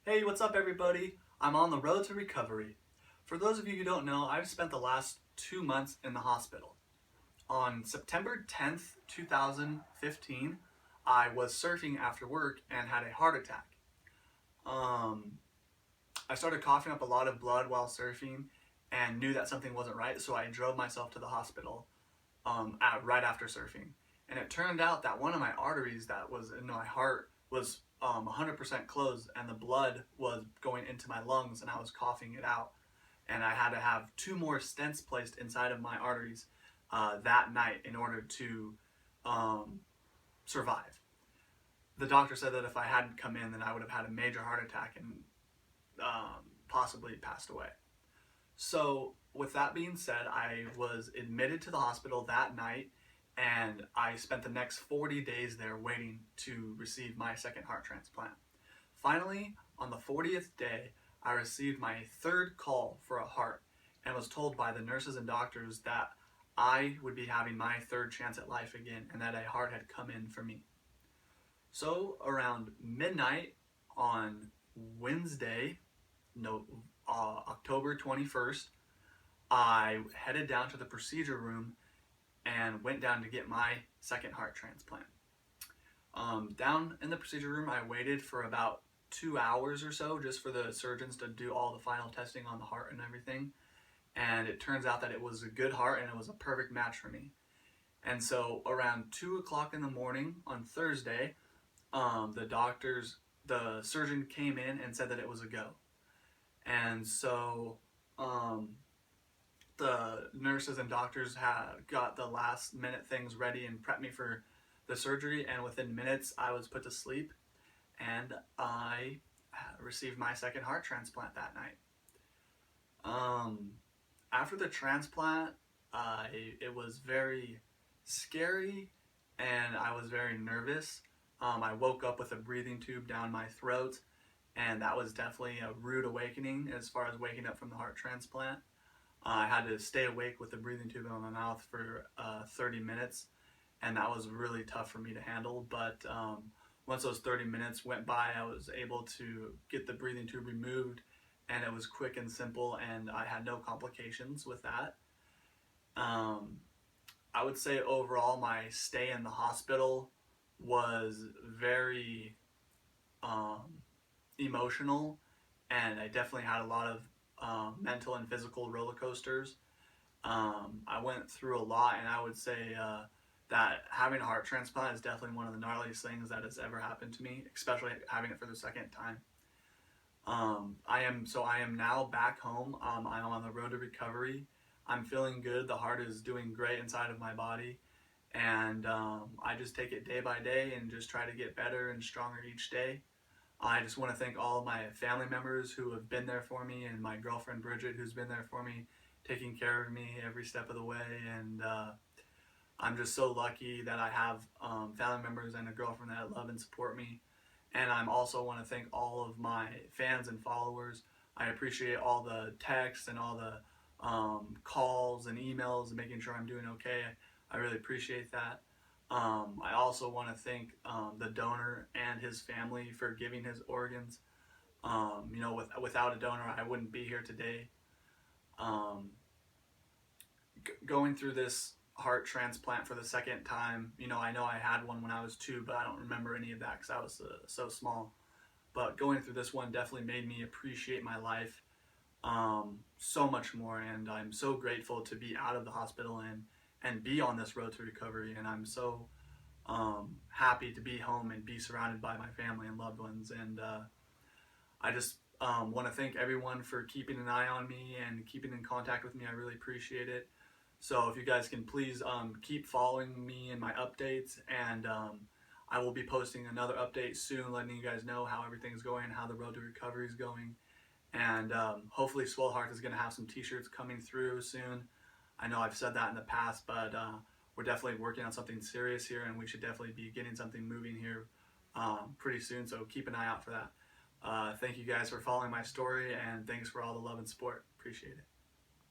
Hey, what's up everybody? I'm on the road to recovery. For those of you who don't know, I've spent the last 2 months in the hospital. On September 10th, 2015, I was surfing after work and had a heart attack. I started coughing up a lot of blood while surfing and knew that something wasn't right, so I drove myself to the hospital right after surfing. And it turned out that one of my arteries that was in my heart was 100% closed, and the blood was going into my lungs, and I was coughing it out. And I had to have 2 more stents placed inside of my arteries that night in order to survive. The doctor said that if I hadn't come in, then I would have had a major heart attack and possibly passed away. So with that being said, I was admitted to the hospital that night, and I spent the next 40 days there waiting to receive my second heart transplant. Finally, on the 40th day, I received my third call for a heart and was told by the nurses and doctors that I would be having my third chance at life again and that a heart had come in for me. So around midnight on Wednesday, October 21st, I headed down to the procedure room and went down to get my second heart transplant. Down in the procedure room, I waited for about 2 hours or so just for the surgeons to do all the final testing on the heart and everything. And it turns out that it was a good heart and it was a perfect match for me. And so around 2 o'clock in the morning on Thursday, the surgeon came in and said that it was a go. And so the nurses and doctors had got the last minute things ready and prepped me for the surgery, and within minutes I was put to sleep, and I received my second heart transplant that night. After the transplant, it was very scary and I was very nervous. I woke up with a breathing tube down my throat, and that was definitely a rude awakening as far as waking up from the heart transplant. I had to stay awake with the breathing tube in my mouth for 30 minutes, and that was really tough for me to handle. But once those 30 minutes went by, I was able to get the breathing tube removed, and it was quick and simple, and I had no complications with that. I would say overall my stay in the hospital was very emotional, and I definitely had a lot of mental and physical roller coasters. I went through a lot, and I would say that having a heart transplant is definitely one of the gnarliest things that has ever happened to me, especially having it for the second time. I am now back home. I'm on the road to recovery. I'm feeling good. The heart is doing great inside of my body, and I just take it day by day and just try to get better and stronger each day. I just want to thank all of my family members who have been there for me, and my girlfriend Bridget, who's been there for me, taking care of me every step of the way. And I'm just so lucky that I have family members and a girlfriend that love and support me. And I also want to thank all of my fans and followers. I appreciate all the texts and all the calls and emails and making sure I'm doing okay. I really appreciate that. I also want to thank the donor and his family for giving his organs. Without a donor, I wouldn't be here today. Going through this heart transplant for the second time, I know I had one when I was 2, but I don't remember any of that because I was so small. But going through this one definitely made me appreciate my life so much more, and I'm so grateful to be out of the hospital and be on this road to recovery. And I'm so happy to be home and be surrounded by my family and loved ones. And I just want to thank everyone for keeping an eye on me and keeping in contact with me. I really appreciate it. So if you guys can please keep following me in my updates, and I will be posting another update soon, letting you guys know how everything's going, how the road to recovery is going. And hopefully Swell Heart is going to have some t-shirts coming through soon. I know I've said that in the past, but we're definitely working on something serious here, and we should definitely be getting something moving here pretty soon, so keep an eye out for that. Thank you guys for following my story, and thanks for all the love and support. Appreciate it.